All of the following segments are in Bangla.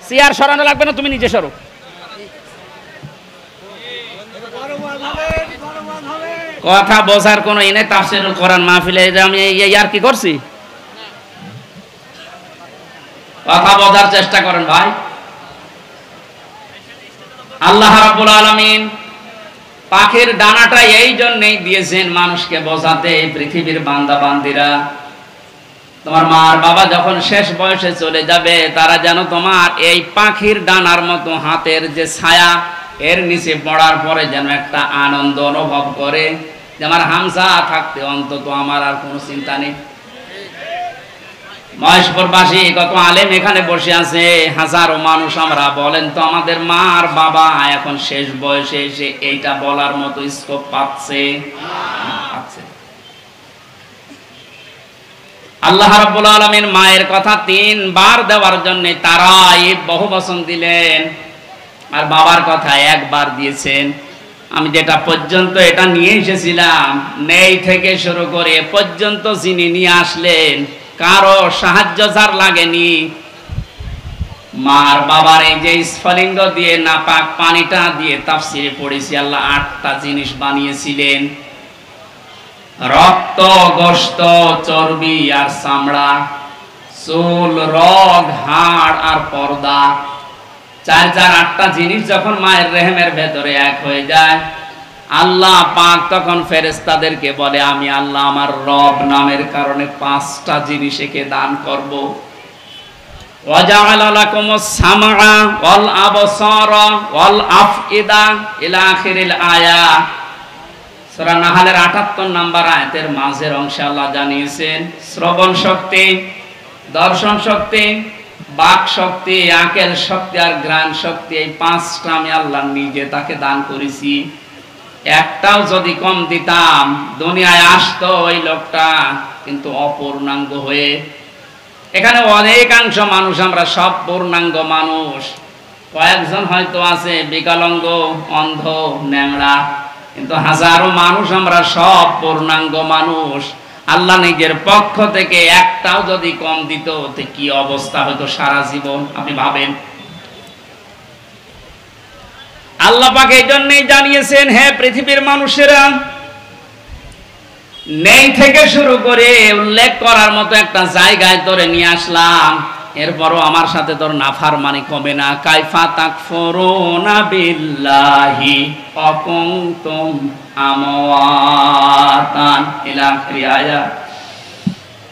চেয়ার সরানো লাগবে না, তুমি নিজে সরো। কথা বোঝার কোনো এনে তাফসীরুল কোরআন মাহফিলে আমি আর কি করছি? কথা বোঝার চেষ্টা করেন ভাই। আল্লাহ রাব্বুল আলামিন পাখির ডানাটা এই জন্যই দিয়েছেন মানুষকে বোঝাতে, পৃথিবীর বান্দা বান্দিরা, তোমার মা আর বাবা যখন শেষ বয়সে চলে যাবে, তারা যেন তোমার এই পাখির ডানার মতো হাতের যে ছায়া এর নিচে পড়ার পরে যেন একটা আনন্দ অনুভব করে যে আমার হামজা থাকতে অন্তত আমার আর কোনো চিন্তা নেই। মহেশপুরবাসী কত আলেম এখানে বসে আছে, হাজারো মানুষ আমরা, বলেন তো আমাদের মা আর বাবা এখন শেষ বয়সে এসে এইটা বলার মতো স্কোপ পাচ্ছে? আল্লাহ রাব্বুল আলামিন মায়ের কথা 3 বার দেওয়ার জন্য তারাই বহুবচন দিলেন, আর বাবার কথা 1 বার দিয়েছেন। আমি যেটা পর্যন্ত এটা নিয়ে এসেছিলাম, নেই থেকে শুরু করে পর্যন্ত যিনি নিয়ে আসলেন, কারো সাহায্য যার লাগেনি। মার বাবার এই যে স্ফলিঙ্গ দিয়ে নাপাক পানিটা দিয়ে তাফসীরে পড়েছি, আল্লাহ 8টা জিনিস বানিয়েছিলেন: রক্ত, গোশত, চর্বি আর চামড়া, চুল, রগ, হাড় আর পর্দা। 8টা জিনিস যখন মায়ের রেহেমের ভেতরে এক হয়ে যায়, আল্লাহ পাক তখন ফেরেশতাদেরকে বলে, আমি আল্লাহ আমার রব নামের কারণে 5টা জিনিস একে দান করব। ওয়াজআলা লাকুমুস সামআ ওয়াল আবসারা ওয়াল আফইদা ইলা আখিরিল আয়াত। সূরা নাহলের 78 নম্বর আয়াতের মাঝের অংশে আল্লাহ জানিয়েছেন শ্রবণ শক্তি, দর্শন শক্তি, বাক শক্তি, আকেল শক্তি আর ঘ্রাণ শক্তি, এই 5টা আমি আল্লাহ নিজে তাকে দান করেছি। একটাও যদি কম দিতাম, দুনিয়ায় আসতো ওই লোকটা কিন্তু অপূর্ণাঙ্গ হয়ে। এখানে অনেকাংশ মানুষ আমরা সব পূর্ণাঙ্গ মানুষ, কয়েকজন হয়তো আছে বিকলাঙ্গ, অন্ধ, ন্যাংরা, কিন্তু হাজারো মানুষ আমরা সব পূর্ণাঙ্গ মানুষ। আল্লাহ নিজের পক্ষ থেকে একটাও যদি কম দিত, তো কি অবস্থা হতো সারা জীবন আপনি ভাবেন। আল্লাহ পাক এই জন্যই জানিয়েছেন, হে পৃথিবীর মানুষেরা, নেই থেকে শুরু করে উল্লেখ করার মতো একটা জায়গায় তোরে নিয়ে আসলাম, এরপরও আমার সাথে তোর নাফরমানি কমে না। কাইফা তাকফুরুনা বিল্লাহি ওয়া কুনতুম আমওয়াতান ইলা আখিরি আয়াত।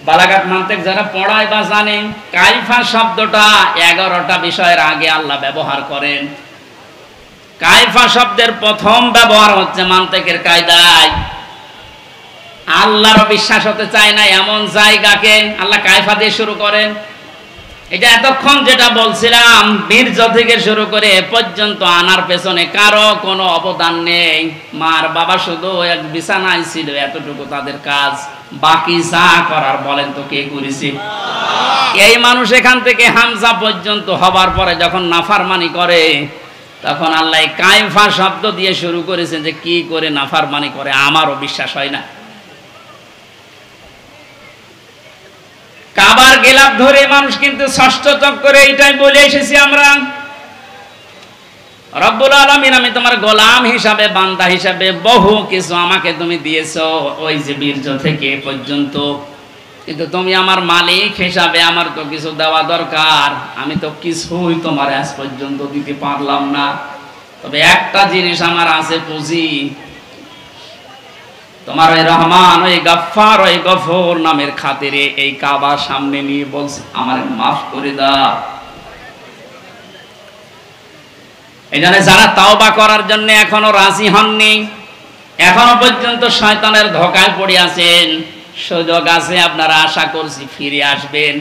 বালাগাত মানতিক যারা পড়ায় বা জানে, কাইফা শব্দটা 11টা বিষয়ের আগে আল্লাহ ব্যবহার করেন। কাইফা শব্দের প্রথম ব্যবহার হচ্ছে মানতিকের কায়দায়। আল্লাহর বিশ্বাস হতে চায় না এমন জায়গাকে আল্লাহ কাইফা দিয়ে শুরু করেন। এটা এতক্ষণ যেটা বলছিলাম, বীর্য থেকে শুরু করে এ পর্যন্ত আনার পেছনে কারো কোনো অবদান নেই। মার বাবা শুধু এক বিছানায় ছিল, এতটুকু তাদের কাজ। বাকি যা করার বলেন তো কে করেছে? এই মানুষ এখান থেকে হামজা পর্যন্ত হবার পরে যখন নাফরমানি করে, তখন আল্লাহ কাইফা শব্দ দিয়ে শুরু করেছেন যে কি করে নাফরমানি করে আমারও বিশ্বাস হয় না। কাবার গেলাপ ধরে মানুষ কিন্তু ষষ্ঠ চক্করে এইটাই বলে এসেছি আমরা, রব্বুল আলামিন আমি তোমার গোলাম হিসাবে, বান্দা হিসাবে বহু কিছু আমাকে তুমি দিয়েছো, ওই যে বীর্য থেকে পর্যন্ত, কিন্তু তুমি আমার মালিক হিসাবে আমার তো কিছু দেওয়া দরকার। আমি তো কিছুই তোমার আজ পর্যন্ত দিতে পারলাম না, তবে একটা জিনিস আমার আছে পুঁজি। তোমার ওই রহমান, ওই গফফার, ওই গফুর নামের খাতিরে এই কাবা সামনে নিয়ে বলছে আমার মাফ করে দাও। এই জন্য যারা তাওবা করার জন্য এখনো রাজি হননি, এখনো পর্যন্ত শয়তানের ধোঁকায় পড়ে আছেন, সুযোগ আছে, আপনারা আশা করছি ফিরে আসবেন।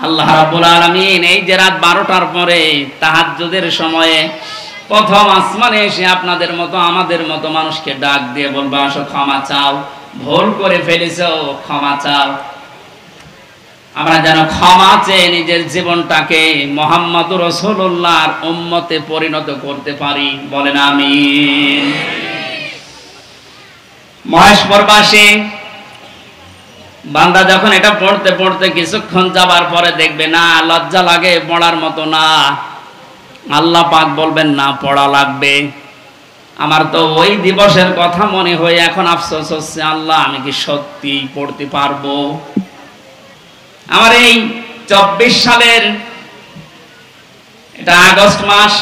আল্লাহ রাব্বুল আলামিন এই যে রাত 12টার পরে তাহাজ্জুদের সময়ে প্রথম আসমানে এসে আপনাদের মতো আমাদের মতো মানুষকে ডাক দিয়ে বলবে, আসো ক্ষমা চাও, ভুল করে ফেলেছো, ক্ষমা চাও। আমরা যেন ক্ষমা চেয়ে নিজের জীবনটাকে মুহাম্মদুর রাসূলুল্লাহর উম্মতে পরিণত করতে পারি, বলেন আমিন। মহেশপুরবাসী বান্দা যখন এটা পড়তে পড়তে কিছুক্ষণ যাবার পরে দেখবে না লজ্জা লাগে, পড়ার মতো না, আল্লাহ পাক বলবেন না পড়া লাগবে। আমার তো ওই দিবসের কথা মনে হয়ে এখন আফসোস হচ্ছে, আল্লাহ আমি কি সত্যি পড়তে পারবো? আমার এই 24 সালের এটা আগস্ট মাস,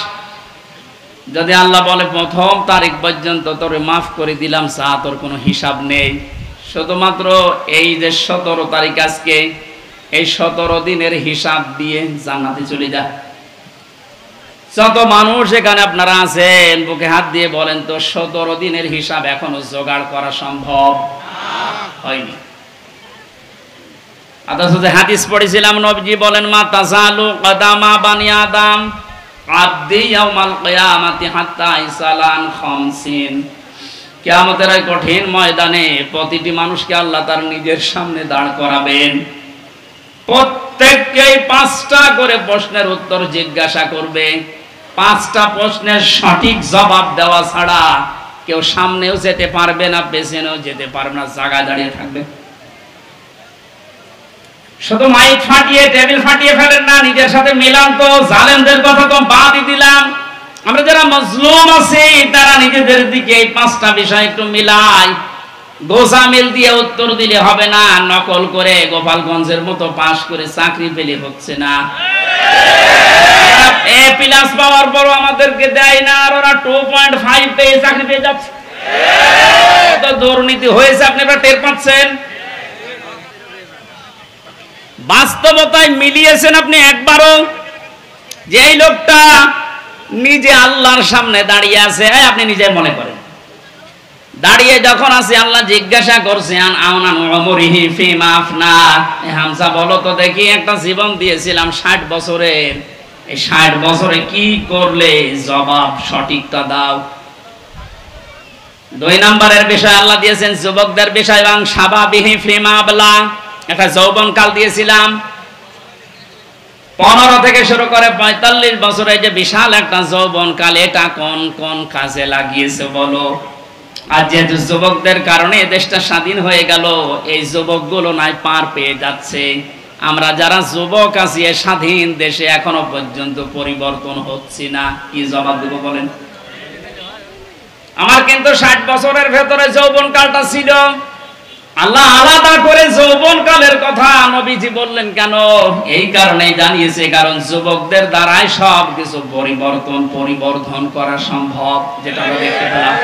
যদি আল্লাহ বলে প্রথম তারিখ পর্যন্ত তোরে মাফ করে দিলাম, চা তোর কোনো হিসাব নেই, শুধুমাত্র এই যে 17 তারিখ আজকে, এই 17 দিনের হিসাব দিয়ে জান্নাতে চলে যা। যত মানুষ এখানে আপনারা আছেন বুকে হাত দিয়ে বলেন তো 17 দিনের হিসাব এখনো জোগাড় করা সম্ভব হয়নি। অথচ যে হাদিস পড়েছিলাম নবীজি বলেন মা তাজালু কদামা বানি আদম আবদি ইয়াউমাল কিয়ামাতি হাত্তা ইসালান খামসিন। কিয়ামতের এই কঠিন ময়দানে প্রতিটি মানুষকে আল্লাহ তার নিজের সামনে দাঁড় করাবেন, প্রত্যেককেই 5টা করে প্রশ্নের উত্তর জিজ্ঞাসা করবে। 5টা প্রশ্নের সঠিক জবাব দেওয়া ছাড়া কেউ সামনেও যেতে পারবে না, পেছনেও যেতে পারবে না, জায়গায় দাঁড়িয়ে থাকবে। শুধু মাইক ফাটিয়ে টেবিল ফাটিয়ে ফেলেন না, নিজের সাথে মিলান তো। জালেমদের কথা তো বাদই দিলাম, আমরা যারা মজলুম আছি তারা নিজেদের দিকে এই 5টা বিষয় একটু মিলাই। গোজামিল দিয়ে উত্তর দিলে হবে না, নকল করে গোপালগঞ্জের মতো পাশ করে চাকরি পেলে হচ্ছে না। এ প্লাস পাওয়ার পরও আমাদেরকে দেয় না, আর ওরা 2.5 পেয়ে চাকরি পেয়ে যাচ্ছে। তো দুর্নীতি হয়েছে, আপনি এবার টের পাচ্ছেন। বাস্তবতায় মিলিয়েছেন আপনি একবারও যে এই লোকটা নিজে আল্লাহর সামনে দাঁড়িয়ে আছে? আপনি নিজে মনে করেন দাঁড়িয়ে যখন আছে, আল্লাহ জিজ্ঞাসা করছেন আওনান উমরিহি ফিমা আফনা, হামজা বলো তো দেখি, একটা জীবন দিয়েছিলাম 60 বছরের, এই 60 বছরে কি করলে? জবাব সঠিকটা দাও। 2 নম্বরের বিষয় আল্লাহ দিয়েছেন যুবকদের বিষয়, এবং শাবাবিহি ফিমা আবলা, একটা যৌবন কাল দিয়েছিলাম। 15 থেকে শুরু করে 45 বছরে যে বিশাল একটা যৌবন কাল, এটা কোন কোন কাজে লাগিয়েছে বলো? আর যেহেতু যুবকদের কারণে দেশটা স্বাধীন হয়ে গেল, এই যুবকগুলো নাই পার পেয়ে যাচ্ছে। আমরা যারা যুবক আছি এই স্বাধীন দেশে এখনো পর্যন্ত পরিবর্তন হচ্ছে না, কি জবাব দেব বলেন? আমার কিন্তু 60 বছরের ভেতরে যৌবন কালটা ছিল। আল্লাহ আলাদা করে যৌবন কালের কথা নবীজি বললেন কেন? এই কারণেই জানিয়েছে, কারণ যুবকদের দ্বারাই সব কিছু পরিবর্তন করা সম্ভব, যেটা আমরা দেখতে পেলাম।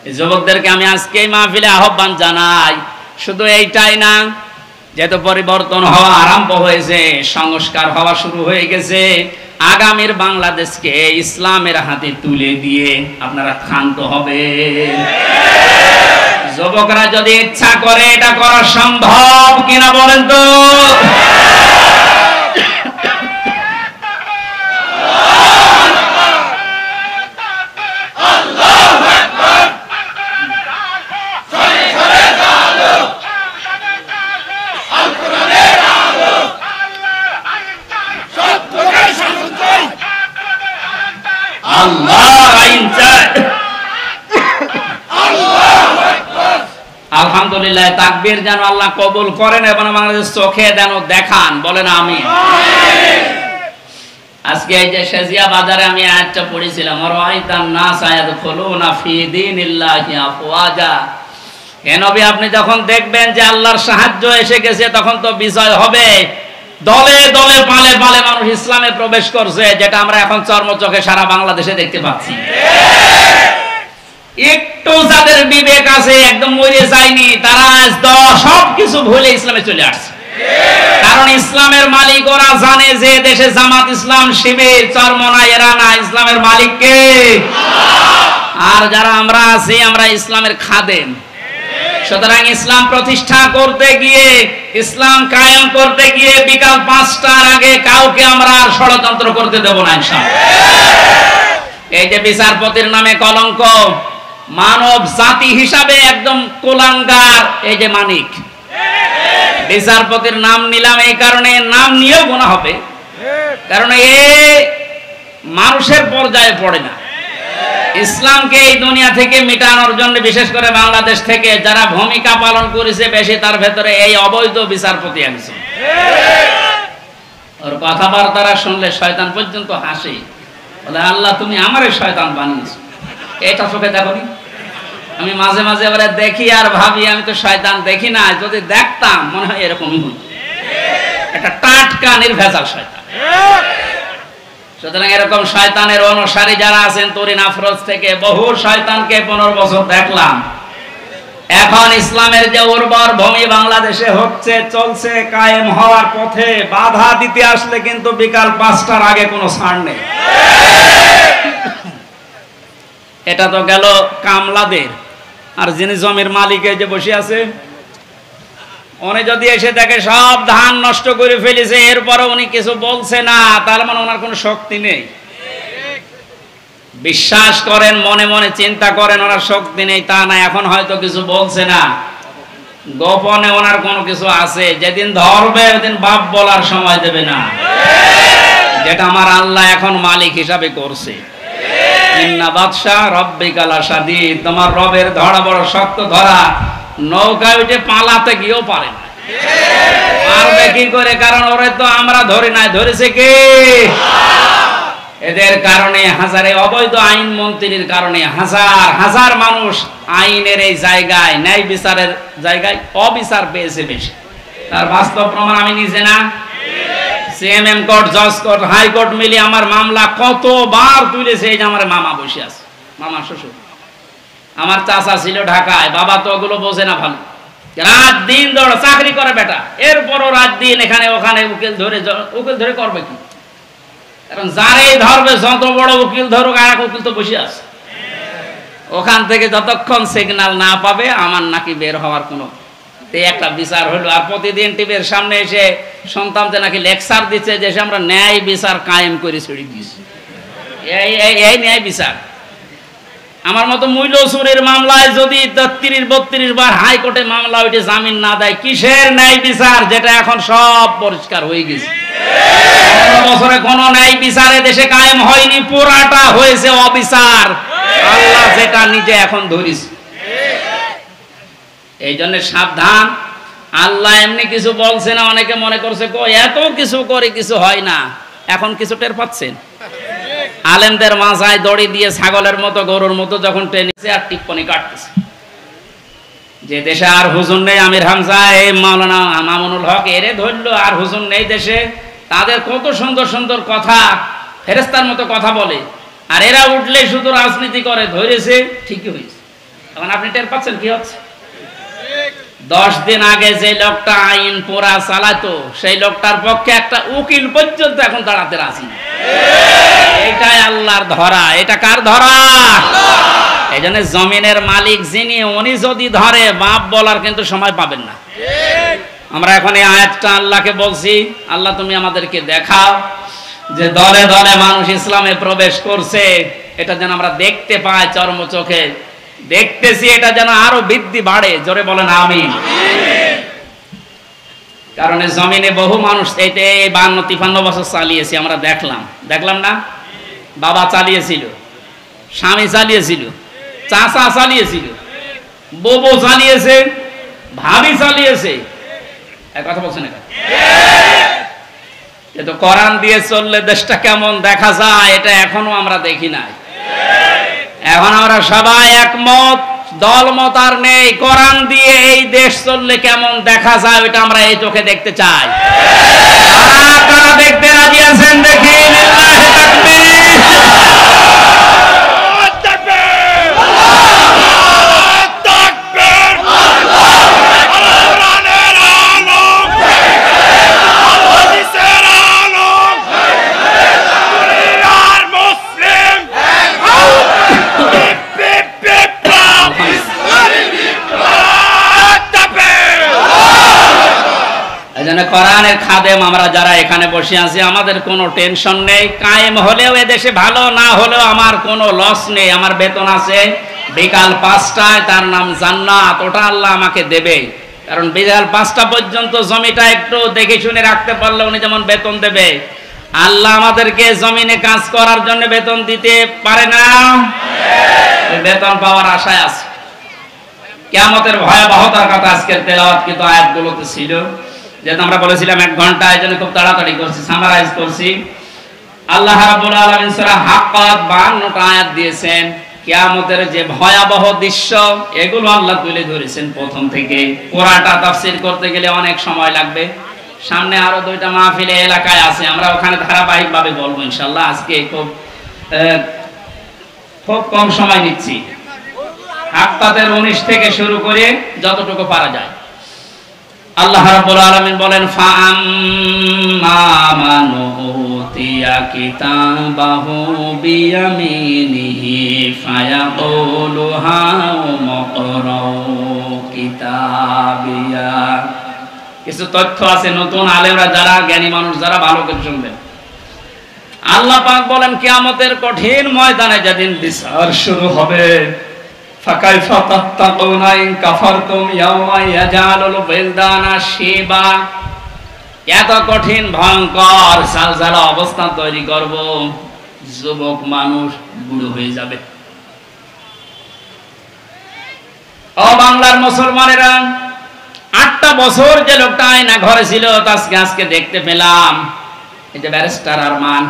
এই যুবকদেরকে আমি আজকে এই মাহফিলে আহ্বান জানাই, শুধু এইটাই না, যেহেতু পরিবর্তন হওয়া আরম্ভ হয়েছে, সংস্কার হওয়া শুরু হয়ে গেছে, আগামীর বাংলাদেশকে ইসলামের হাতে তুলে দিয়ে আপনারা ক্ষান্ত হবে। যুবকরা যদি ইচ্ছা করে এটা করা সম্ভব কিনা বলেন তো? আলহামদুলিল্লাহ, তাকবীর যেন আল্লাহ কবুল করেন এবং আমাদের চোখে যেন দেখান, বলেন আমিন। আজকে এই যে শেজিয়া বাজারে আমি আয়াতটা পড়েছিলাম, রাআইতান নাস ইয়াদখুলুনা ফি দীনিল্লাহি আফওয়াজা। হে নবী, আপনি যখন দেখবেন যে আল্লাহর সাহায্য এসে গেছে, তখন তো বিজয় হবে। দলে দলে পালে পালে মানুষ ইসলামে প্রবেশ করছে, যেটা আমরা এখন চর্মচোখে সারা বাংলাদেশে দেখতে পাচ্ছি। একটু যাদের বিবেক আছে, একদম মরে যায়নি, তারা সবকিছু ভুলে ইসলামে চলে আসছে। কারণ ইসলামের মালিক ওরা জানে যে দেশে জামাত ইসলাম, শিবির, চরমনা, এরা না, ইসলামের মালিক কে? আর যারা আমরা আছি, আমরা ইসলামের খাদেম। সুতরাং ইসলাম প্রতিষ্ঠা করতে গিয়ে, ইসলাম কায়েম করতে গিয়ে বিকাল 5টার আগে কাউকে আমরা আর ষড়যন্ত্র করতে দেব না ইনশাআল্লাহ। এই যে বিচারপতির নামে কলঙ্ক, মানব জাতি হিসাবে একদম কুলাঙ্গার এই যে মানিক, বিচারপতির নাম নিলাম এই কারণে, নাম নিয়েও গুনাহ হবে, কারণ এ মানুষের পর্যায়ে পড়ে না। ইসলামকে এই দুনিয়া থেকে মিটানোর জন্য বিশেষ করে বাংলাদেশ থেকে যারা ভূমিকা পালন করেছে বেশি, তার ভেতরে এই অবৈধ বিচারপতি একজন। ওর কথাবার্তা শুনলে শয়তান পর্যন্ত হাসে, বলে আল্লাহ তুমি আমারে শয়তান বানিয়েছো। এটা চোখে দেখোনি? আমি মাঝে মাঝে এবারে দেখি আর ভাবি আমি তো শয়তান দেখি না, যদি দেখতাম মনে হয় এরকমই হতো। একটা টাটকা নির্ভেজাল শয়তান। সুতরাং এরকম শয়তানের অনুসারী যারা আছেন তরিন আফরোজ থেকে বহু শয়তানকে 15 বছর দেখলাম। এখন ইসলামের যে উর্বর ভূমি বাংলাদেশে হচ্ছে, চলছে, কায়েম হওয়ার পথে, বাধা দিতে আসলে কিন্তু বিকাল 5টার আগে কোনো ছাড় নেই। এটা তো গেল কামলাদের। আর যিনি জমির মালিক যে বসে আছে, উনি যদি এসে দেখে সব ধান নষ্ট করে ফেলেছে, এরপরে উনি কিছু বলছে না, তার মানে ওনার কোনো শক্তি নেই। বিশ্বাস করেন, মনে মনে চিন্তা করেন ওনার শক্তি নেই তা না, এখন হয়তো কিছু বলছে না, গোপনে ওনার কোনো কিছু আছে। যেদিন ধরবে ওদিন বাপ বলার সময় দেবে না, যেটা আমার আল্লাহ এখন মালিক হিসাবে করছে। ইন্না বাদশা রব্বিকা লাশাদীদ, তোমার রবের ধরা বড় শক্ত ধরা। নৌকা উঠে পালাতে গিয়েও পারে না। পারবে কি করে? কারণ ওরে তো আমরা ধরি নাই, ধরেছে কে? এদের কারণে হাজারে অবৈধ আইন মন্ত্রীর কারণে হাজার হাজার মানুষ আইনের এই জায়গায়, ন্যায় বিচারের জায়গায় অবিচার পেয়েছে বেশি। তার বাস্তব প্রমাণ আমি নিজে না, সিএমএম কোর্ট, জজ কোর্ট, হাইকোর্ট মিলিয়ে আমার মামলা কতবার তুলেছে। এই যে আমার মামা বসে আছে, মামা শ্বশুর, আমার চাচা ছিল ঢাকায়, বাবা তো ওগুলো বোঝে না ভালো, রাত দিন ধরে চাকরি করে বেটা, এরপরও রাত দিন এখানে ওখানে উকিল ধরে করবে কি? কারণ যারাই ধরবে, যত বড় উকিল ধরুক, আর এক উকিল তো বসে আছে ওখান থেকে, যতক্ষণ সিগন্যাল না পাবে আমার নাকি বের হওয়ার কোনো একটা বিচার হলো। আর প্রতিদিন টিভির সামনে এসে শুনতাম যে নাকি লেকচার দিচ্ছে যে আমরা ন্যায় বিচার কায়েম করে ছেড়ে দিয়েছি। এই ন্যায় বিচার। আমার মতো মূল্য চুরির মামলায় যদি 33-32 বার হাইকোর্টে মামলা ওইটা জামিন না দেয়, কিসের ন্যায় বিচার? যেটা এখন সব পরিষ্কার হয়ে গেছে। 15 বছরে কোনো ন্যায় বিচারে দেশে কায়েম হয়নি, পুরাটা হয়েছে অবিচার। আল্লাহ যেটা নিজে এখন ধরিস। এই জন্য সাবধান, আল্লাহ এমনি কিছু বলছে না। অনেকে মনে করছে এত কিছু করে কিছু হয় না, এখন কিছু টের পাচ্ছেন। আলেমদের মাথায় দড়ি দিয়ে ছাগলের মতো, গরুর মতো যখন টেনেছে আর টিপ্পনি কাটতেছে, যে দেশে আর হুজুর নেই, আমির হামজা, এই মাওলানা মামুনুল হক এরে ধরলো, আর হুজুর নেই দেশে। তাদের কত সুন্দর সুন্দর কথা, ফেরেস্তার মতো কথা বলে, আর এরা উঠলে শুধু রাজনীতি করে, ধরেছে, ঠিকই হয়েছে। এখন আপনি টের পাচ্ছেন কি হচ্ছে? 10 দিন আগে যে লোকটা আইন পোড়া চালাতো, সেই লোকটার পক্ষে একটা উকিল পর্যন্ত এখন দাঁড়াতে রাজি না। এটাই আল্লাহর ধরা। এটা কার ধরা? এই জন্য জমিনের মালিক যিনি, উনি যদি ধরে, বাপ বলার কিন্তু সময় পাবেন না। আমরা এখন এই আয়াতটা আল্লাহকে বলছি, আল্লাহ তুমি আমাদেরকে দেখাও যে দলে দলে মানুষ ইসলামে প্রবেশ করছে, এটা যেন আমরা দেখতে পাই, চর্ম চোখে দেখতেছি, এটা যেন আরো বৃদ্ধি বাড়ে। জোরে বলেন আমিন। কারণ জমিনে বহু মানুষ এইতে 52-53 বছর চালিয়েছে, আমরা দেখলাম না? বাবা চালিয়েছিল, স্বামী চালিয়েছিল, চাচা চালিয়েছিল, বউ চালিয়েছে, ভাবি চালিয়েছে। এক কথা বলছেন এটা? কিন্তু কোরআন দিয়ে চললে দেশটা কেমন দেখা যায়, এটা এখনো আমরা দেখি নাই। এখন আমরা সবাই একমত, দলমত আর নেই। কোরআন দিয়ে এই দেশ চললে কেমন দেখা যায়, ওইটা আমরা এই চোখে দেখতে চাই। আপনারা দেখতে রাজি আছেন? দেখি লিল্লাহি তাকবীর। কোরআনের খাদেম আমরা যারা এখানে বসে আছি, আমাদের কোনো টেনশন নেই। কায়েম হলেও এদেশে ভালো, না হলেও আমার কোনো লস নেই। আমার বেতন আছে বিকাল 5টায়, তার নাম জান্নাত, ওটা আল্লাহ আমাকে দেবে। কারণ বিকাল 5টা পর্যন্ত জমিটা একটু দেখে শুনে রাখতে পারলে উনি যেমন বেতন দেবে, আল্লাহ আমাদেরকে জমিনে কাজ করার জন্য বেতন দিতে পারে না? বেতন পাওয়ার আশায় আছে। কিয়ামতের ভয়াবহতার কথা আজকের তেলাওয়াতকৃত আয়াতগুলোতে ছিল। যেহেতু আমরা বলেছিলাম 1 ঘন্টা, এজন্য খুব তাড়াতাড়ি করছি, সামারাইজ করছি। আল্লাহ রাব্বুল আলামিন সূরা হাক্কাত 52টা আয়াত দিয়েছেন। কিয়ামতের যে ভয়াবহ দৃশ্য, এগুলো আল্লাহ তুলে ধরেছেন প্রথম থেকে। পুরাটা তাফসীর করতে গেলে অনেক সময় লাগবে। সামনে আরো 2টা মাহফিলে এলাকায় আছে, আমরা ওখানে ধারাবাহিকভাবে বলবো ইনশাআল্লাহ। আজকে খুব কম সময় নিচ্ছি। হাক্কাতের 19 থেকে শুরু করে যতটুকু পারা যায়। আল্লাহ রাব্বুল আলামিন বলেন, ফাআম্মা মান উতিয়া কিতাবাহু বিয়ামিনিহি ফায়াকুলু হাউমুকরাউ কিতাবিয়া। কিছু তথ্য আছে, নতুন আলেমরা যারা, জ্ঞানী মানুষ যারা, ভালো করে শুনবেন। আল্লাহ পাক বলেন, কিয়ামতের কঠিন ময়দানে যেদিন বিচার শুরু হবে, ফাকাইফা তাত্তাকুনা ইন কাফারতুম ইয়াওমা ইয়াজালুল বিলদানা শিবা। এত কঠিন ভয়ঙ্কর সালসালা অবস্থা তৈরি করব, যুবক মানুষ বুড়ো হয়ে যাবে। ও বাংলার মুসলমানেরা, 8টা বছর যে লোকটা আয়না ঘরে ছিল, আজকে দেখতে পেলাম। এই যে ব্যারিস্টার আরমান,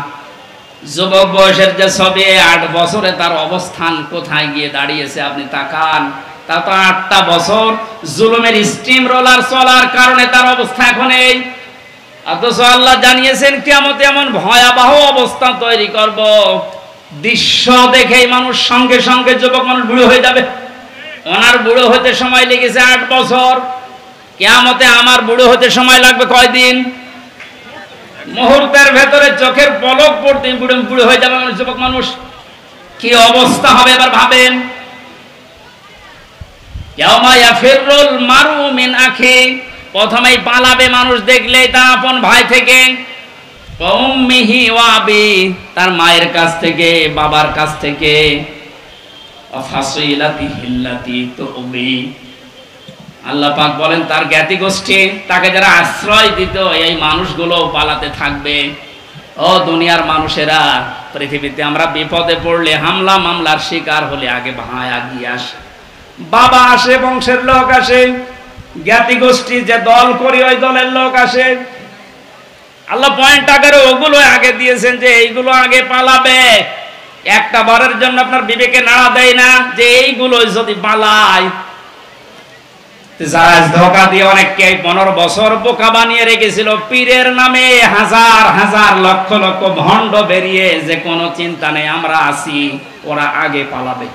যুবক বয়সের যে ছবি, 8 বছরে তার অবস্থান কোথায় গিয়ে দাঁড়িয়েছে আপনি তাকান। তা তো 8টা বছর জুলুমের স্টিম রোলার চলার কারণে তার অবস্থা এখন এই। অথচ আল্লাহ জানিয়েছেন কিয়ামতে এমন ভয়াবহ অবস্থা তৈরি করব, দৃশ্য দেখেই মানুষ সঙ্গে সঙ্গে, যুবক মানুষ বুড়ো হয়ে যাবে। ওনার বুড়ো হতে সময় লেগেছে 8 বছর, কিয়ামতে আমার বুড়ো হতে সময় লাগবে কয়দিন? মুহূর্তের ভেতরে চোখের পলক পড়তে বুড়ো হয়ে যাবে যুবক মানুষ। কি অবস্থা হবে এবার ভাবেন। ইয়াউমা ইয়াফিরুল মারউ মিন আখি, প্রথমেই পালাবে মানুষ দেখলেই তার আপন ভাই থেকে। উম্মিহি ওয়া আবি, তার মায়ের কাছ থেকে, বাবার কাছ থেকে। ফাসিলাতিহি আল্লাতী তুবি, আল্লাহ পাক বলেন তার জ্ঞাতি গোষ্ঠী, তাকে যারা আশ্রয় দিত, এই মানুষগুলো পালাতে থাকবে। ও দুনিয়ার মানুষেরা, পৃথিবীতে আমরা বিপদে পড়লে, হামলা মামলার শিকার হলে আগে ভাই আগিয়ে আসে, বাবা আসে, বংশের লোক আসে, জ্ঞাতি গোষ্ঠী যে দল করি ওই দলের লোক আসে। আল্লাহ পয়েন্ট আকারে ওগুলো আগে দিয়েছেন যে এইগুলো আগে পালাবে। একটা বারের জন্য আপনার বিবেকে নাড়া দেয় না যে এইগুলো যদি পালায়? যারা ধোঁকা দিয়ে অনেককে 15 বছর বোকা বানিয়ে রেখেছিল, পীরের নামে হাজার হাজার লক্ষ লক্ষ ভণ্ড বেরিয়ে, যে কোনো চিন্তা নেই আমরা আছি, ওরা আগে পালাবে।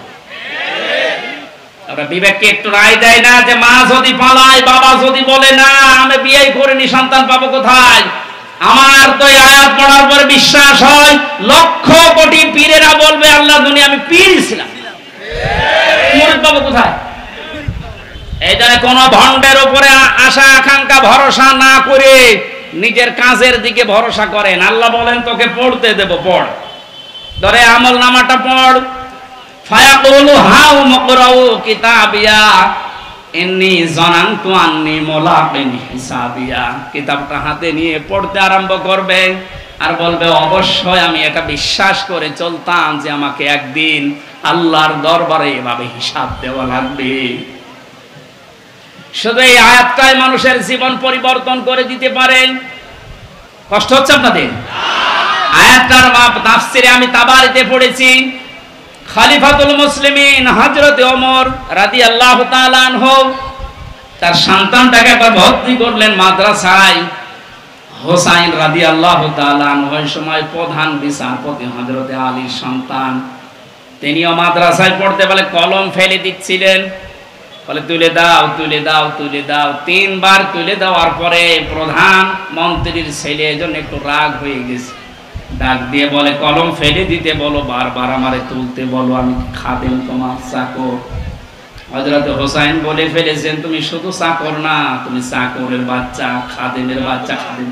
আমরা বিবেককে একটু রায় দেয় না যে মা যদি পালায়, বাবা যদি বলে না আমি বিয়ে করিনি, সন্তান পাবো কোথায়? আমার তো এই আয়াত পড়ার পরে বিশ্বাস হয়, লক্ষ কোটি পীরেরা বলবে আল্লাহ দুনিয়া আমি পীর ছিলাম, মুরিদ পাবো কোথায়? এই জন্য কোন ভণ্ডের উপরে আশা আকাঙ্ক্ষা ভরসা না করে নিজের কাজের দিকে ভরসা করেন। আল্লাহ বলেন তোকে পড়তে দেব, পড়, ধরে আমল নামাটা পড়। ফায়াকুলু হাউ মুকরাউ কিতাবিয়া ইন্নী যানানতু আন্নী মুলাকিন হিসাবিয়া। কিতাবটা হাতে নিয়ে পড়তে আরম্ভ করবে আর বলবে অবশ্যই আমি এটা বিশ্বাস করে চলতাম যে আমাকে একদিন আল্লাহর দরবারে এভাবে হিসাব দেওয়া লাগবে। শুধু এই আয়াতটাই মানুষের জীবন পরিবর্তন করে দিতে পারে। কষ্ট হচ্ছে আপনাদের? আয়াতটার তাফসিরে আমি তাবারিতে পড়েছি, খলিফাতুল মুসলিমিন হযরত ওমর রাদিয়াল্লাহু তাআলা আনহু তার সন্তানটাকে একবার ভর্তি করলেন মাদ্রাসায়। হোসাইন রাদিয়াল্লাহু তাআলা আনহু ওই সময় প্রধান বিচারপতি হযরত আলীর সন্তান, তিনিও মাদ্রাসায় পড়তে বলে কলম ফেলে দিচ্ছিলেন, বলে তুলে দাও তুলে দাও তুলে দাও। 3 বার তুলে দেওয়ার পরে প্রধান মন্ত্রীর ছেলে এজন্য একটু রাগ হয়ে গেছে, ডাক দিয়ে বলে কলম ফেলে দিতে বলো, বারবার আমারে তুলতে বলো, আমি খাদেম তোমার চাকর। হযরত হোসাইন বলে ফেলেছেন তুমি শুধু চাকর না, তুমি চাকরের বাচ্চা, খাদেমের বাচ্চা। খাদেম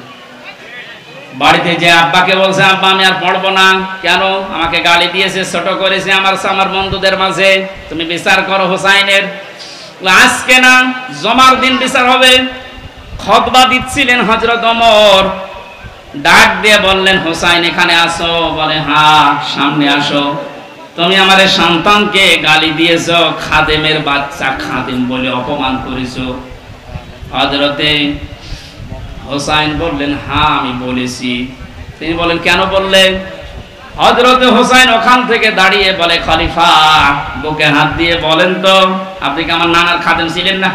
বাড়িতে যে আব্বাকে বলছে আব্বা আমি আর পড়বো না। কেন? আমাকে গালি দিয়েছে, ছোট করেছে আমার বন্ধুদের মাঝে, তুমি বিচার করো হোসাইনের। আজকে না, জমার দিন বিচার হবে। খুতবা দিচ্ছিলেন হযরত ওমর, ডাক দিয়ে বললেন হোসাইন এখানে আসো। বলে হ্যাঁ সামনে আসো। তুমি আমার সন্তানকে গালি দিয়েছো, খাদেমের বাচ্চা খাদেম বলে অপমান করেছো। হযরতে হোসাইন বললেন, হ্যাঁ আমি বলেছি। তিনি বলেন, কেন বললেন? হযরতে হোসাইন ওখান থেকে দাঁড়িয়ে বলে, খলিফা বুকে হাত দিয়ে বলেন তো, আপনি কি আমার নানার খাদেম ছিলেন না?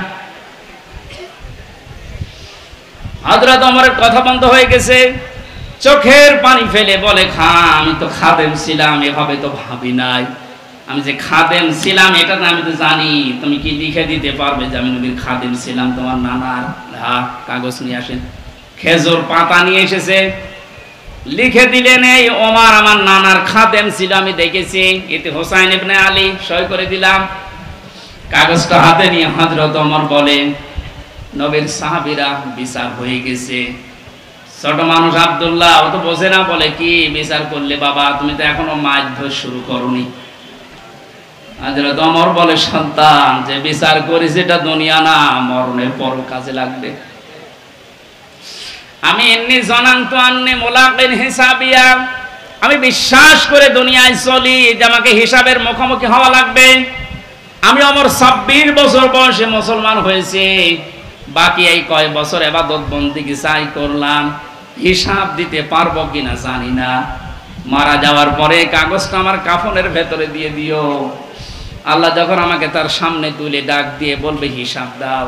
হযরত ওমরের কথা বন্ধ হয়ে গেছে, চোখের পানি ফেলে বলে, আমি তো খাদেম ছিলাম, এভাবে তো ভাবি নাই। আমি যে খাদেম ছিলাম এটা না আমি তো জানি। তুমি কি লিখে দিতে পারবে যে আমি নবীর খাদেম ছিলাম তোমার নানার? কাগজ নিয়ে আসেন। খেজুর পাতা নিয়ে এসেছে, লিখে দিলেন, এই ওমর আমার নানার খাদেম ছিল, আমি দেখেছি। এতে হোসাইন ইবনে আলী সই করে দিলাম। কাগজটা হাতে নিয়ে হযরত ওমর বলেন, নবীর সাহাবীরা বিচার হয়ে গেছে। ছোট মানুষ আব্দুল্লাহ ও তো বোঝে না, বলে কি বিচার করলে বাবা? তুমি তো এখনো মারধর শুরু করনি। হযরত ওমর বলে, সন্তান যে বিচার করেছে এটা দুনিয়া না, মরণের পর কাজে লাগবে। আমি এমনি জানান্তু আন্নে মুলাকিন হিসাবিয়া, আমি বিশ্বাস করে দুনিয়ায় চলি যে আমাকে হিসাবের মুখোমুখি হওয়া লাগবে। আমি আমার 26 বছর বয়সে মুসলমান হয়েছি, বাকি এই কয় বছর ইবাদত বন্দেগী চাই করলাম, হিসাব দিতে পারবো কিনা জানি না। মারা যাওয়ার পরে কাগজটা আমার কাফনের ভেতরে দিয়ে দিও। আল্লাহ যখন আমাকে তার সামনে তুলে ডাক দিয়ে বলবে হিসাব দাও,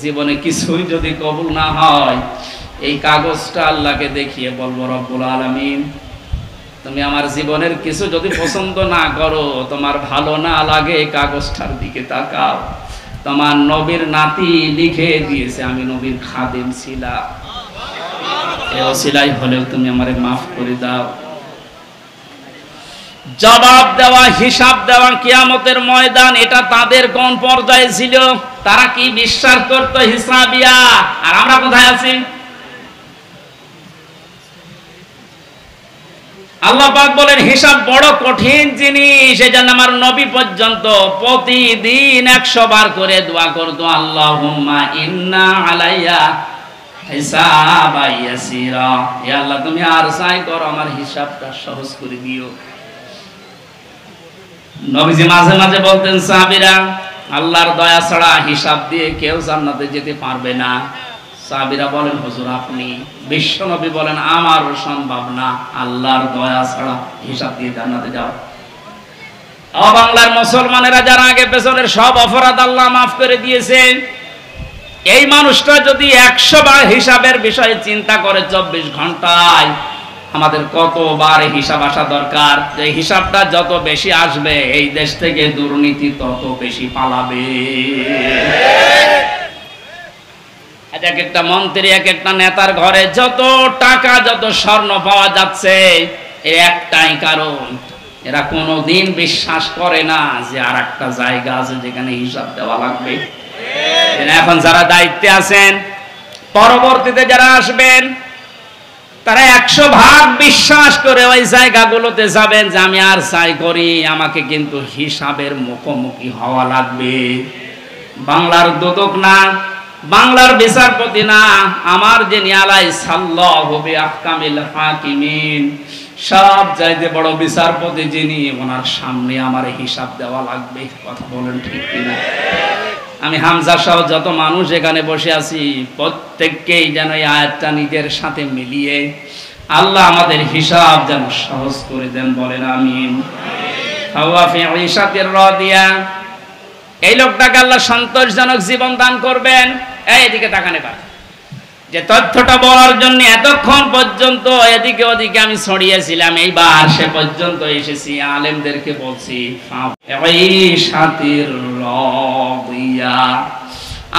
জীবনে কিছুই যদি কবুল না হয়, এই কাগজটা আল্লাহকে দেখিয়ে বলবো, রব্বুল আলামিন তুমি আমার জীবনের কিছু যদি পছন্দ না করো, তোমার ভালো না লাগে, কাগজটার দিকে তাকাও, তোমার নবীর নাতি লিখে দিয়েছে আমি নবীর খাদেম ছিলাম, এই ওসিলাই হলেও তুমি আমারে মাফ করে দাও। জবাব দেওয়া, হিসাব দেওয়া কিয়ামতের ময়দান, এটা তাদের কোন পর্যায়ে ছিল? তারা কি বিশ্বাস করতো হিসাবিয়া? আর আমরা কোথায় আছি? আল্লাহ পাক বলেন হিসাব বড় কঠিন জিনিস, এজন্য আমার নবী পর্যন্ত প্রতিদিন 100 বার করে দোয়া করতো, আল্লাহুম্মা ইন্না আলাইয়া হিসাবা ইয়াসিরা, হে আল্লাহ তুমি আর চাই করো আমার হিসাবটা সহজ করে দিও। নবীজি মাঝে মাঝে বলতেন, সাহাবীরা আল্লাহর দয়া ছাড়া হিসাব দিয়ে কেউ জান্নাতে যেতে পারবে না। সাহাবীরা বলেন, হুজুর আপনি? বিশ্ব নবী বলেন, আমার সম্ভব না আল্লাহর দয়া ছাড়া হিসাব দিয়ে জান্নাতে যাওয়া। বাংলার মুসলমানেরা যারা আগে পেছনের সব অপরাধ আল্লাহ মাফ করে দিয়েছেন, এই মানুষটা যদি 100 বার হিসাবের বিষয়ে চিন্তা করে 24 ঘন্টায়, আমাদের কতবার হিসাব আসা দরকার। যে হিসাবটা যত বেশি আসবে, এই দেশ থেকে দুর্নীতি তত বেশি পালাবে। এক একটা মন্ত্রী, এক একটা নেতার ঘরে যত টাকা, যত স্বর্ণ পাওয়া যাচ্ছে, এই একটাই কারণ, এরা কোনোদিন বিশ্বাস করে না যে আর একটা জায়গা আছে যেখানে হিসাব দেওয়া লাগবে। এখন যারা দায়িত্বে আছেন, পরবর্তীতে যারা আসবেন, তারা 100 ভাগ বিশ্বাস করে ওই জায়গাগুলোতে যাবেন যে আমি আর চাই করি, আমাকে কিন্তু হিসাবের মুখোমুখি হওয়া লাগবে। বাংলার দুদক না, বাংলার বিচারপতি না, আমার যে নিয়ালাই সাল্লাল্লাহু বিআহকামিল হাকিমিন, সব চাইতে বড় বিচারপতি যিনি, ওনার সামনে আমার হিসাব দেওয়া লাগবে। কথা বলেন ঠিক কিনা? আমি হামজা সহ যত মানুষ এখানে বসে আছি, প্রত্যেককেই যেন এই আয়াতটা নিজের সাথে মিলিয়ে আল্লাহ আমাদের হিসাব যেন সহজ করে দেন, বলেন আমিন। হাওয়া ফি ঈশাতির রাদিয়া, এই লোকটাকে আল্লাহ সন্তোষজনক জীবন দান করবেন। এইদিকে তাকান এবার, যে তথ্যটা বলার জন্য এতক্ষণ পর্যন্ত এদিকে ওদিকে আমি ছড়িয়েছিলাম, এইবার সে পর্যন্ত এসেছি, আলেমদেরকে বলছি ঈশাতির রাদিয়া,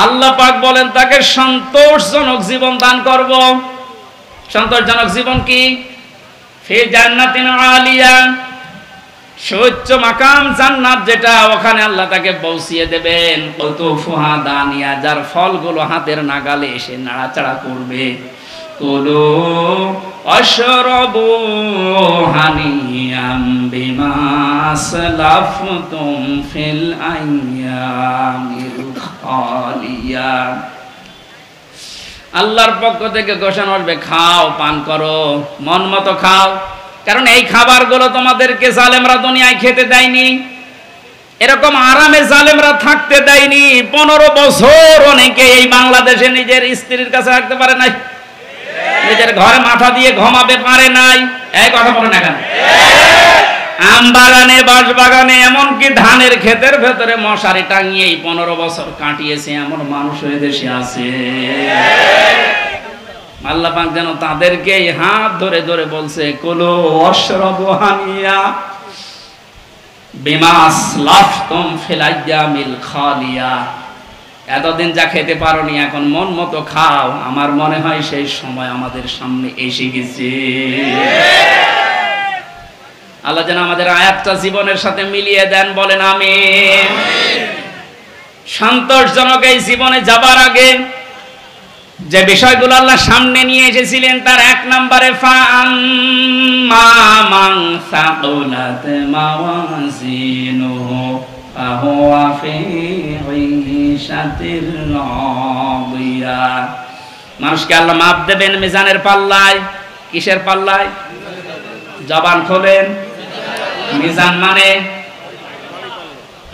আল্লাহ পাক বলেন তাকে সন্তোষজনক জীবন দান করব। সন্তোষজনক জীবন কি? ফি জান্নাতিন আলিয়া, সুউচ্চ মাকাম জান্নাত যেটা, ওখানে আল্লাহ তাকে পৌঁছিয়ে দেবেন। কুতুফুহা দানিয়া, যার ফলগুলো হাতের নাগালে এসে নাড়াচাড়া করবে। কুলু আশরাবু হানিয়াম বিমা আসলাফতুম ফিল আইয়ামিল খালিয়া, আল্লাহর পক্ষ থেকে ঘোষণা আসবে, খাও পান করো, মন মতো খাও, কারণ এই খাবারগুলো তোমাদেরকে জালেমরা দুনিয়ায় খেতে দেয়নি, এরকম আরামে জালেমরা থাকতে দেয়নি। 15 বছর অনেকে এই বাংলাদেশে নিজের স্ত্রীর কাছে রাখতে পারে নাই, নিজের ঘরে মাথা দিয়ে ঘুমাবে পারে নাই। এই কথা বলে না কেন? আম বাগানে, বাঁশ বাগানে, এমনকি ধানের ক্ষেতের ভেতরে মশারি টাঙিয়ে 15 বছর কাটিয়েছে এমন মানুষ এই দেশে আছে। আল্লাহ পাক যেন তাদেরকে হাত ধরে ধরে বলছে, কুলু ওয়াশরাবু হানিয়া বিমা আসলাফতুম ফিল আইয়ামিল খালিয়া। এতদিন যা খেতে পারোনি এখন মন মতো খাও। আমার মনে হয় সেই সময় আমাদের সামনে এসে গেছে। আল্লাহ যেন আমাদের আয়াতটা জীবনের সাথে মিলিয়ে দেন, বলেন আমিন। সন্তোষজনক এই জীবনে যাবার আগে যে বিষয়গুলো আল্লাহ সামনে নিয়ে এসেছিলেন তার 1 নম্বরে ফাআম্মা মান সাকুলাত মাওয়াজিনুহু ফাহুয়া ফি ঈশাতির রাদিয়া। মানুষকে আল্লাহ মাপ দেবেন মিজানের পাল্লায়। কিসের পাল্লায়? জবান খোলেন। মিজান মানে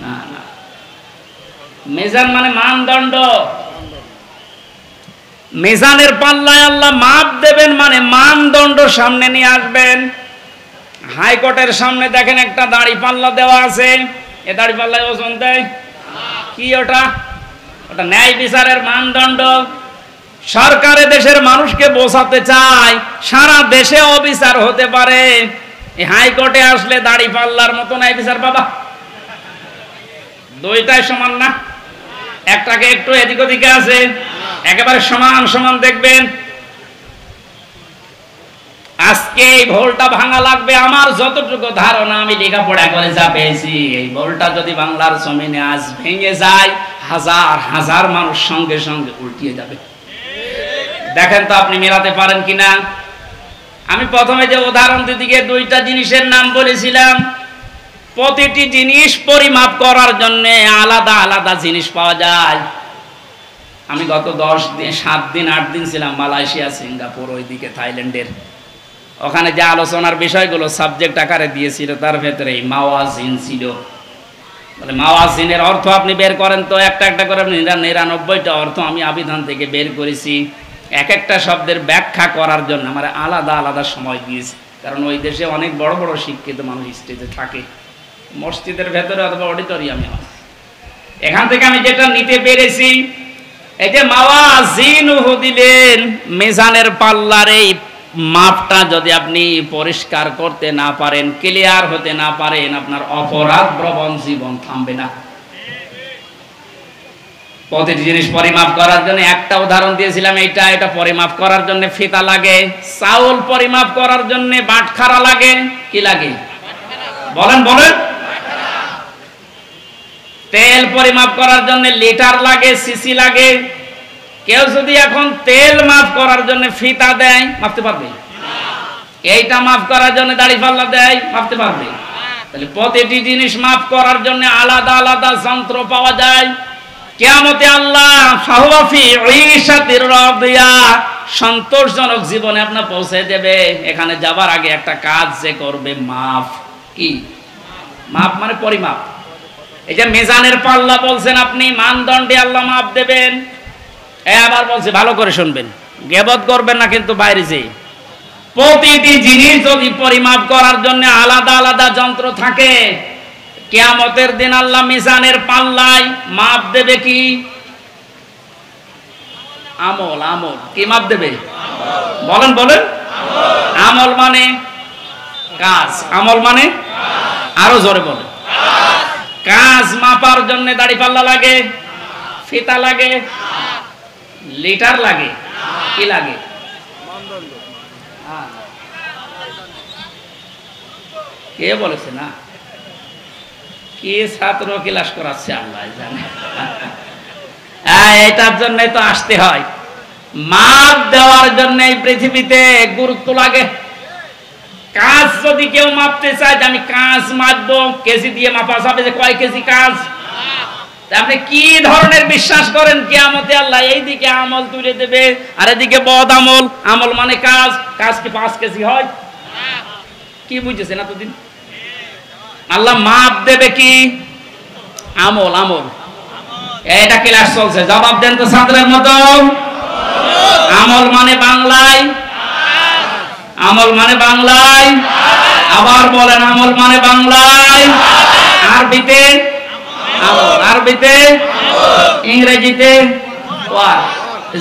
না, না, মিজান মানে মানদণ্ড। মিজানের পাল্লায় আল্লাহ মাপ দেবেন মানে মানদণ্ড সামনে নিয়ে আসবেন। হাইকোর্টের সামনে দেখেন একটা দাড়ি পাল্লা দেওয়া আছে, এ দাড়ি পাল্লায় ওজন দেয় কি? ওটা ন্যায় বিচারের মানদণ্ড। সরকারে দেশের মানুষকে বোঝাতে চায় সারা দেশে অবিচার হতে পারে, এই হাইকোর্টে আসলে দাড়ি পাল্লার মতো ন্যায় বিচার পাবা? দুইটাই সমান না, একটাকে একটু এদিক ওদিকে আছে, একেবারে সমান সমান দেখবেন। আজকে এই ভোলটা ভাঙা লাগবে। আমার যতটুকু ধারণা, আমি লেখাপড়া করে যা পেয়েছি, এই ভোলটা যদি বাংলার জমিনে আজ ভেঙে যায়, হাজার হাজার মানুষ সঙ্গে সঙ্গে উল্টিয়ে যাবে। দেখেন তো আপনি মেলাতে পারেন কিনা। আমি প্রথমে যে উদাহরণ দিকে 2টা জিনিসের নাম বলেছিলাম, প্রতিটি জিনিস পরিমাপ করার জন্য আলাদা আলাদা জিনিস পাওয়া যায়। আমি গত 7 দিন 8 দিন ছিলাম মালয়েশিয়া, সিঙ্গাপুর, ওইদিকে থাইল্যান্ডের। ওখানে যে আলোচনার বিষয়গুলো সাবজেক্ট আকারে দিয়েছিল তার ভেতরে মাওয়াজিন ছিল। বলে মাওয়াজিনের অর্থ আপনি বের করেন তো। একটা একটা করে 99টা অর্থ আমি আবিধান থেকে বের করেছি। এক একটা শব্দের ব্যাখ্যা করার জন্য আমার আলাদা আলাদা সময় দিয়েছে, কারণ ওই দেশে অনেক বড় বড় শিক্ষিত মানুষ স্টেজে থাকে, মসজিদের ভেতরে অথবা অডিটোরিয়ামে হয়। এখান থেকে আমি যেটা নিতে পেরেছি, এই যে মাওয়াজিনুহু দিলেন, মিজানের পাল্লার এই মাপটা যদি আপনি পরিষ্কার করতে না পারেন, ক্লিয়ার হতে না পারেন, আপনার অপরাধ প্রবণ জীবন থামবে না। প্রতিটি জিনিস পরিমাপ করার জন্য একটা উদাহরণ দিয়েছিলাম, এটা পরিমাপ করার জন্য ফিতা লাগে। চাউল পরিমাপ করার জন্য বাটখারা লাগে। কি লাগে? বলেন বলেন। তেল পরিমাপ করার জন্য লিটার লাগে, সিসি লাগে। কেউ যদি এখন তেল মাপ করার জন্য ফিতা দেয়, মাপতে পারবে? এইটা মাপ করার জন্য দাড়ি পাল্লা দেয়, মাপতে পারবে? তাহলে প্রতিটি জিনিস মাপ করার জন্য আলাদা আলাদা যন্ত্র পাওয়া যায়। কিয়ামতে আল্লাহ ফাহুয়া ফি ঈশাতির রাদিয়া, সন্তোষজনক জীবনে আপনার পৌঁছে দেবে। এখানে যাবার আগে একটা কাজ যে করবে, মাপ। কি মাপ? মানে পরিমাপ। এই যে মিজানের পাল্লা বলছেন আপনি, মানদণ্ডে আল্লাহ মাপ দেবেন। আবার বলছি, ভালো করে শুনবেন, গীবত করবেন না কিন্তু বাইরে যে। প্রতিটি জিনিস যদি পরিমাপ করার জন্য আলাদা আলাদা যন্ত্র থাকে, কিয়ামতের দিন আল্লাহ মিজানের পাল্লায় মাপ দেবে কি? আমল। আমল কি মাপ দেবে? বলেন বলেন। আমল মানে কাজ। আমল মানে আরো জোরে বলেন। কাজ মাপার জন্য দাড়ি পাল্লা লাগে, ফিতা লাগে, লিটার লাগে। কি লাগে? কে বলেছে না? কি ছাত্র ক্লাস করাচ্ছে আল্লাহ জানে। এটার জন্য তো আসতে হয়। মাপ দেওয়ার জন্য এই পৃথিবীতে গুরুত্ব লাগে। কাজ যদি কেউ মাপতে চায়, আমি কাজ মাপবো, কেজি দিয়ে মাপা যাবে যে কয় কেজি কাজ। আপনি কি ধরনের বিশ্বাস করেন কিয়ামতে আল্লাহ এইদিকে আমল তুলে দেবে আর এদিকে বদ আমল? আমল মানে কাজ। কাজ কি 5 কেজি হয়? কি বুঝেছেন এতদিন? আল্লাহ মাপ দেবে কি? আমল। আমল, এটা ক্লাস চলছে, জবাব দেন তো ছাত্রের মতো। আমল মানে বাংলায়, আমল মানে বাংলায়, আবার বলেন আমল মানে বাংলায়, আরবিতে আমল, আরবিতে, ইংরেজিতে ওয়ার্ক।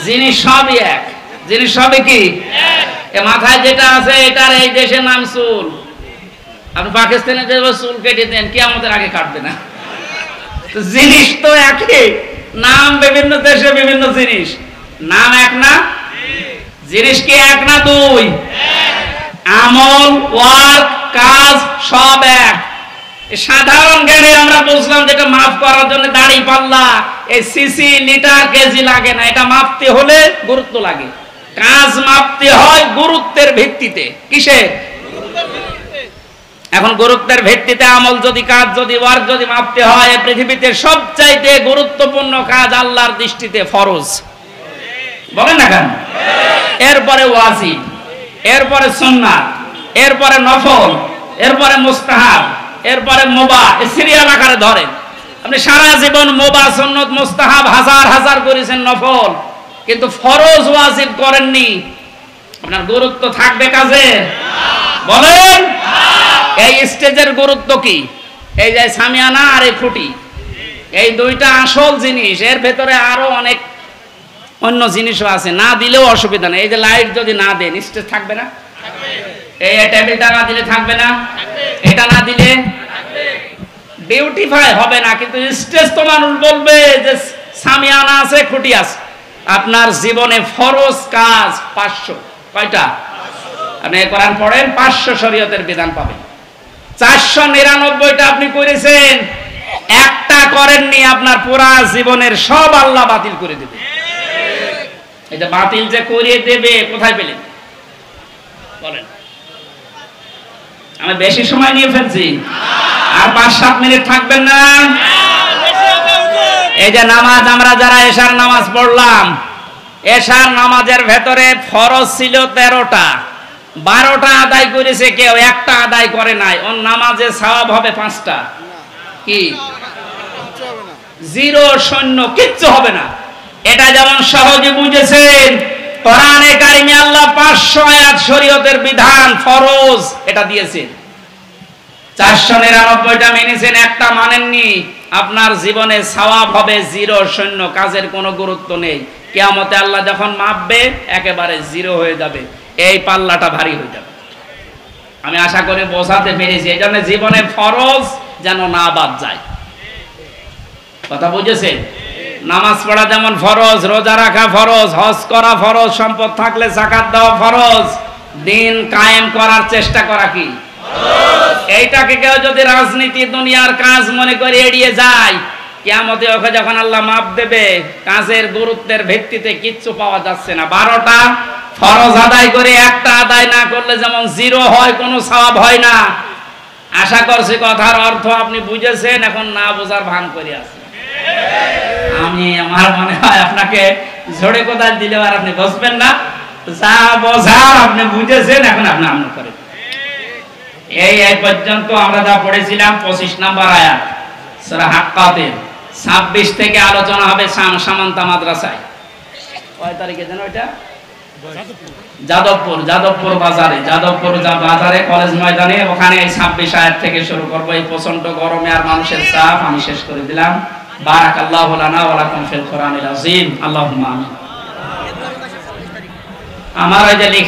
জিনিস সবই এক, জিনিস সবই কি? এ মাথায় যেটা আছে এটার এই দেশের নাম চুল। আপনি পাকিস্তানে যে চুল কেটে দেন, কিয়ামতের আগে কাটবে না। জিনিস তো একই, নাম বিভিন্ন দেশে বিভিন্ন জিনিস, নাম এক না? জিনিস কি এক না দুই? আমল, ওয়ার্ক, কাজ সব এক। সাধারণ জ্ঞানে আমরা বুঝলাম যেটা মাপ করার জন্য দাড়ি পাল্লা, এই সিসি, লিটার, কেজি লাগে না। এটা মাপতে হলে গুরুত্ব লাগে। কাজ মাপতে হয় গুরুত্বের ভিত্তিতে। কিসে? এখন গুরুত্বের ভিত্তিতে আমল যদি, কাজ যদি, ওয়ার্ক যদি মাপতে হয়, পৃথিবীতে সবচাইতে গুরুত্বপূর্ণ কাজ আল্লাহর দৃষ্টিতে ফরজ। বলেন না কেন? এরপরে ওয়াজিব, এরপরে সুন্নাত, এরপরে নফল, এরপরে মুস্তাহাব, এরপরে মুবাহ। সিরিয়াল আকারে ধরেন। আপনি সারা জীবন মুবাহ, সুন্নাত, মুস্তাহাব হাজার হাজার করেছেন, নফল, কিন্তু ফরজ ওয়াজিব করেননি। আপনার গুরুত্ব থাকবে কাজে? বলেন। এই স্টেজের গুরুত্ব কি? এই যে সামিয়ানা আর এই খুঁটি, এই দুইটা আসল জিনিস। এর ভেতরে আরো অনেক অন্য জিনিসও আছে, না দিলেও অসুবিধা নেই। এই যে লাইট যদি না দেন, স্টেজ থাকবে না? এই টেবিলটা না দিলে থাকবে না? এটা না দিলে বিউটিফাই হবে না। কিন্তু স্টেজ তো মানুষ বলবে যে সামিয়ানা আছে, খুঁটি আছে। আপনার জীবনে ফরজ কাজ 500। কয়টা? আপনি কোরআন পড়েন, 500 শরীয়তের বিধান পাবেন। 499টা আপনি করেছেন, একটা করেননি, আপনার পুরা জীবনের সব আল্লাহ বাতিল করে দেবে। এটা বাতিল যে করিয়ে দেবে, কোথায় পেলেন? বলেন। আমি বেশি সময় নিয়ে ফেলছি, আর 5-7 মিনিট থাকবেন না? এই যে নামাজ, আমরা যারা এশার নামাজ পড়লাম, এশার নামাজের ভেতরে ফরজ ছিল 13টা, 12টা আদায় করেছে কেউ, একটা আদায় করে নাই। ওর নামাজে সওয়াব হবে 5টা। কি? 0, শূন্য, কিচ্ছু হবে না। এটা যেমন সহজে বুঝেছেন, কোরআনে কারিমে আল্লাহ 500 আয়াত শরীয়তের বিধান ফরজ এটা দিয়েছেন। 499টা মেনেছেন, একটা মানেননি। আপনার জীবনে সওয়াব হবে 0, শূন্য, কাজের কোনো গুরুত্ব নেই। কিয়ামতে আল্লাহ যখন মাপবে, একেবারে 0 হয়ে যাবে। এই পাল্লাটা ভারী হয়ে যাবে। আমি আশা করি বোঝাতে পেরেছি। এই জন্য জীবনে ফরজ যেন না বাদ যায়। কথা বুঝেছেন? নামাজ পড়া যেমন ফরজ, রোজা রাখা ফরজ, হজ করা ফরজ, সম্পদ থাকলে যাকাত দেওয়া ফরজ, দিন কায়েম করার চেষ্টা করা কি ফরজ। এইটাকে কেউ যদি রাজনীতি, দুনিয়ার কাজ মনে করে এড়িয়ে যায়, কিয়ামতে ওকে যখন আল্লাহ মাপ দেবে, কাজের গুরুত্বের ভিত্তিতে কিচ্ছু পাওয়া যাচ্ছে না। 12টা ফরজ আদায় করে একটা আদায় না করলে যেমন 0 হয়, কোনো সওয়াব হয় না। আশা করছি কথার অর্থ আপনি বুঝেছেন। এখন না বোঝার ভান করে আছেন। আমি, আমার মনে হয় আপনাকে ঝড়ে কোদাল দিলেও আর আপনি বুঝবেন না। যা বোঝার আপনি বুঝেছেন, এখন আপনি আমল করেন। এই পর্যন্ত আমরা যা পড়েছিলাম 25 নম্বর আয়াত সূরা হাক্কাতের। 26 থেকে আলোচনা হবে সামান্তা মাদ্রাসায়। কয় তারিখে যেন ওইটা? যাদবপুর বাজারে, কলেজ ময়দানে। ওখানে এই 26 আয়াত থেকে শুরু করবো। এই প্রচন্ড গরমে আর মানুষের চাপ আমি শেষ করে দিলাম। বারাকাল্লাহু লানা ওয়া লাকুম ফিল কোরআনিল আযীম। আল্লাহুম্মা আমিন। আমার ওই যে লিখে